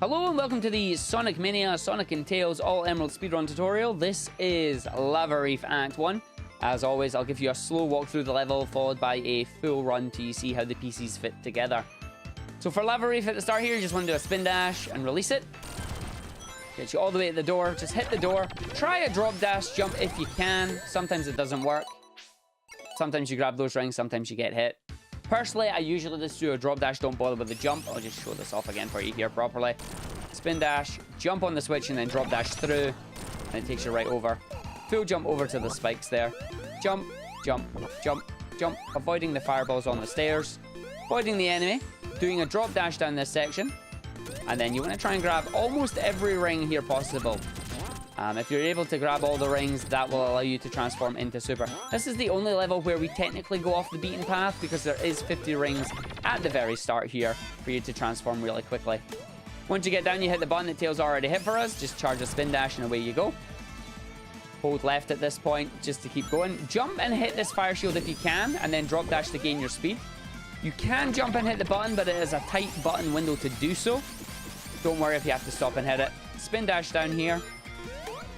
Hello and welcome to the Sonic Mania, Sonic and Tails All Emerald Speedrun tutorial. This is Lava Reef Act 1. As always, I'll give you a slow walk through the level, followed by a full run till you see how the pieces fit together. So for Lava Reef at the start here, you just want to do a spin dash and release it. Get you all the way at the door. Just hit the door. Try a drop dash jump if you can. Sometimes it doesn't work. Sometimes you grab those rings, sometimes you get hit. Personally, I usually just do a drop dash, don't bother with the jump. I'll just show this off again for you here properly. Spin dash, jump on the switch, and then drop dash through. And it takes you right over. Full jump over to the spikes there. Jump, jump, jump, jump. Avoiding the fireballs on the stairs. Avoiding the enemy. Doing a drop dash down this section. And then you want to try and grab almost every ring here possible. If you're able to grab all the rings, that will allow you to transform into Super. This is the only level where we technically go off the beaten path because there is 50 rings at the very start here for you to transform really quickly. Once you get down, you hit the button that Tails already hit for us. Just charge a spin dash and away you go. Hold left at this point just to keep going. Jump and hit this fire shield if you can, and then drop dash to gain your speed. You can jump and hit the button, but it is a tight button window to do so. Don't worry if you have to stop and hit it. Spin dash down here.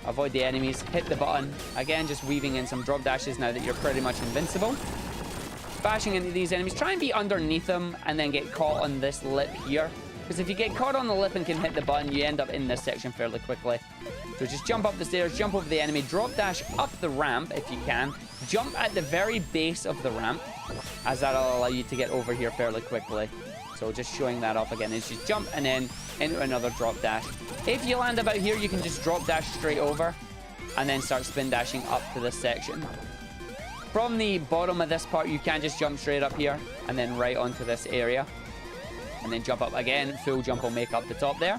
Avoid the enemies, hit the button. Again, just weaving in some drop dashes now that you're pretty much invincible. Bashing into these enemies. Try and be underneath them and then get caught on this lip here. Because if you get caught on the lip and can hit the button, you end up in this section fairly quickly. So just jump up the stairs, jump over the enemy, drop dash up the ramp if you can. Jump at the very base of the ramp, as that'll allow you to get over here fairly quickly. So just showing that off again is just jump and then into another drop dash. If you land about here, you can just drop dash straight over and then start spin dashing up to this section. From the bottom of this part, you can just jump straight up here and then right onto this area. And then jump up again. Full jump will make up the top there.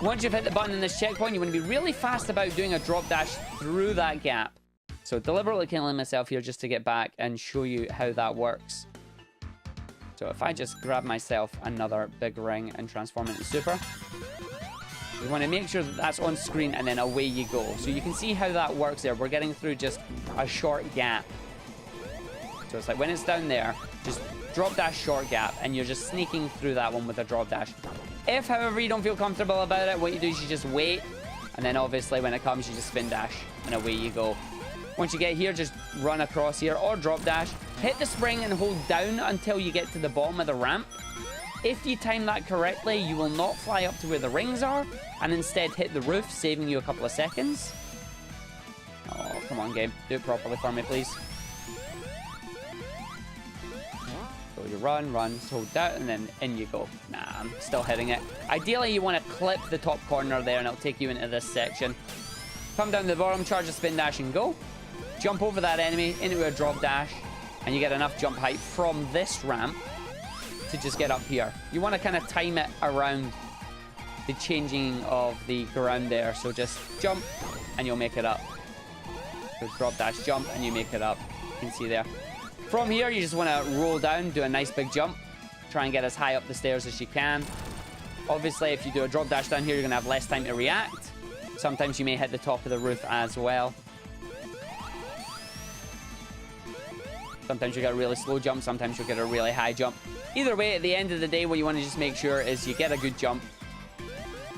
Once you've hit the button in this checkpoint, you want to be really fast about doing a drop dash through that gap. So deliberately killing myself here just to get back and show you how that works. So if I just grab myself another big ring and transform it into Super, you want to make sure that that's on screen and then away you go. So you can see how that works there. We're getting through just a short gap. So it's like when it's down there, just drop dash short gap and you're just sneaking through that one with a drop dash. If, however, you don't feel comfortable about it, what you do is you just wait. And then obviously when it comes, you just spin dash and away you go. Once you get here, just run across here or drop dash. Hit the spring and hold down until you get to the bottom of the ramp. If you time that correctly, you will not fly up to where the rings are and instead hit the roof, saving you a couple of seconds. Oh, come on, game. Do it properly for me, please. So you run, hold down, and then in you go. Nah, I'm still hitting it. Ideally, you want to clip the top corner there and it'll take you into this section. Come down to the bottom, charge a spin dash and go. Jump over that enemy into a drop dash, and you get enough jump height from this ramp to just get up here. You want to kind of time it around the changing of the ground there. So just jump and you'll make it up. So drop dash, jump, and you make it up. You can see there. From here, you just want to roll down, do a nice big jump. Try and get as high up the stairs as you can. Obviously, if you do a drop dash down here, you're going to have less time to react. Sometimes you may hit the top of the roof as well. Sometimes you get a really slow jump, sometimes you'll get a really high jump. Either way, at the end of the day, what you want to just make sure is you get a good jump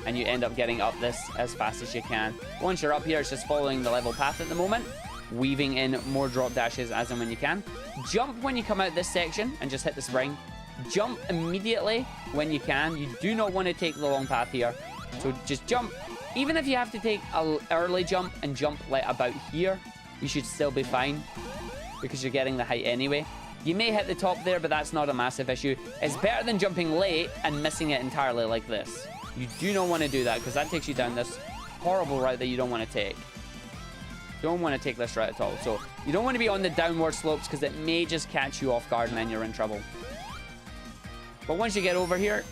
and you end up getting up this as fast as you can. Once you're up here, it's just following the level path at the moment, weaving in more drop dashes as and when you can. Jump when you come out this section and just hit the spring. Jump immediately when you can. You do not want to take the long path here. So just jump. Even if you have to take an early jump and jump like about here, you should still be fine because you're getting the height anyway. You may hit the top there, but that's not a massive issue. It's better than jumping late and missing it entirely like this. You do not want to do that because that takes you down this horrible route that you don't want to take. You don't want to take this route at all. So you don't want to be on the downward slopes because it may just catch you off guard and then you're in trouble. But once you get over here,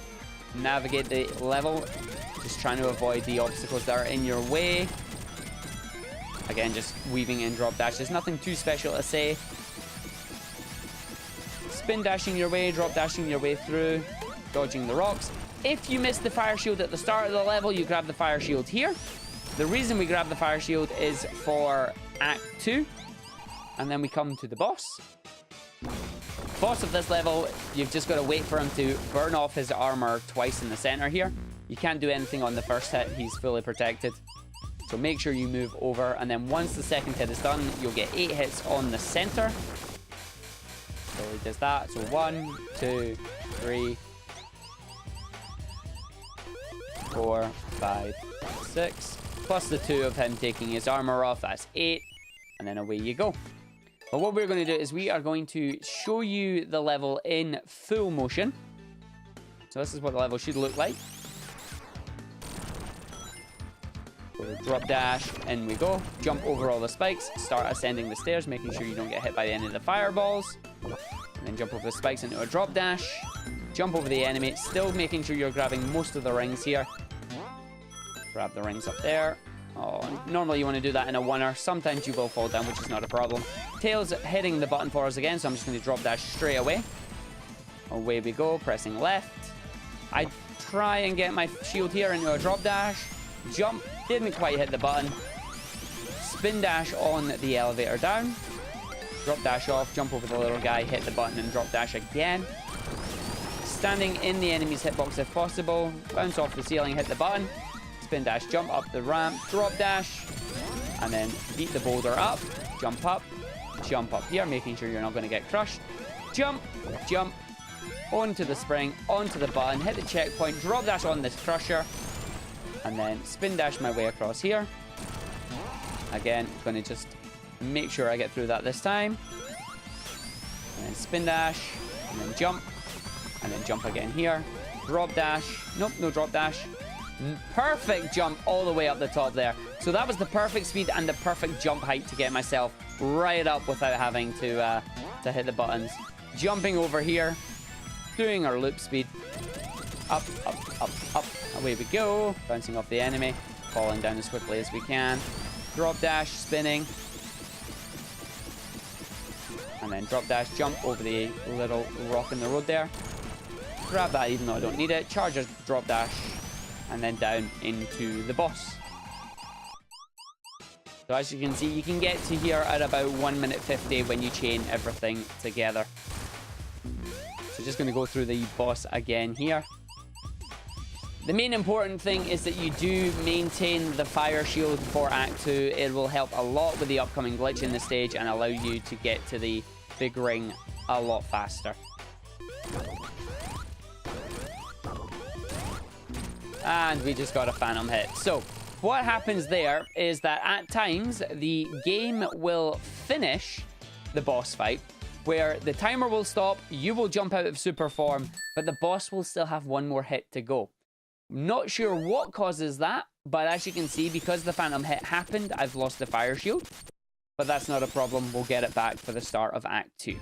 navigate the level, just trying to avoid the obstacles that are in your way. Again, just weaving in drop dashes. Nothing too special to say. Spin dashing your way, drop dashing your way through, dodging the rocks. If you miss the fire shield at the start of the level, you grab the fire shield here. The reason we grab the fire shield is for Act 2. And then we come to the boss. Boss of this level, you've just got to wait for him to burn off his armor twice in the center here. You can't do anything on the first hit. He's fully protected. So make sure you move over. And then once the second hit is done, you'll get 8 hits on the center. So he does that. So 1, 2, 3, 4, 5, 6. Plus the 2 of him taking his armor off. That's 8. And then away you go. But what we're going to do is we are going to show you the level in full motion. So this is what the level should look like. Drop dash, in we go. Jump over all the spikes. Start ascending the stairs, making sure you don't get hit by any of the fireballs. And then jump over the spikes into a drop dash. Jump over the enemy. Still making sure you're grabbing most of the rings here. Grab the rings up there. Oh, normally you want to do that in a oneer. Sometimes you will fall down, which is not a problem. Tails hitting the button for us again, so I'm just going to drop dash straight away. Away we go, pressing left. I try and get my shield here into a drop dash. Jump, didn't quite hit the button. Spin dash on the elevator down. Drop dash off, jump over the little guy, hit the button and drop dash again. Standing in the enemy's hitbox if possible. Bounce off the ceiling, hit the button. Spin dash, jump up the ramp, drop dash. And then beat the boulder up, jump up here, making sure you're not going to get crushed. Jump, jump, onto the spring, onto the button, hit the checkpoint, drop dash on this crusher. And then spin dash my way across here. Again, going to just make sure I get through that this time. And then spin dash, and then jump again here. Drop dash, nope, no drop dash. Perfect jump all the way up the top there. So that was the perfect speed and the perfect jump height to get myself right up without having to hit the buttons. Jumping over here, doing our loop speed. Up, up, up, up. Away we go. Bouncing off the enemy. Falling down as quickly as we can. Drop dash, spinning. And then drop dash, jump over the little rock in the road there. Grab that even though I don't need it. Charger, drop dash. And then down into the boss. So as you can see, you can get to here at about 1 minute 50 when you chain everything together. So just going to go through the boss again here. The main important thing is that you do maintain the fire shield for Act 2. It will help a lot with the upcoming glitch in the stage and allow you to get to the big ring a lot faster. And we just got a phantom hit. So what happens there is that at times the game will finish the boss fight where the timer will stop, you will jump out of super form, but the boss will still have one more hit to go. Not sure what causes that, but as you can see, because the phantom hit happened, I've lost the fire shield. But that's not a problem. We'll get it back for the start of Act 2.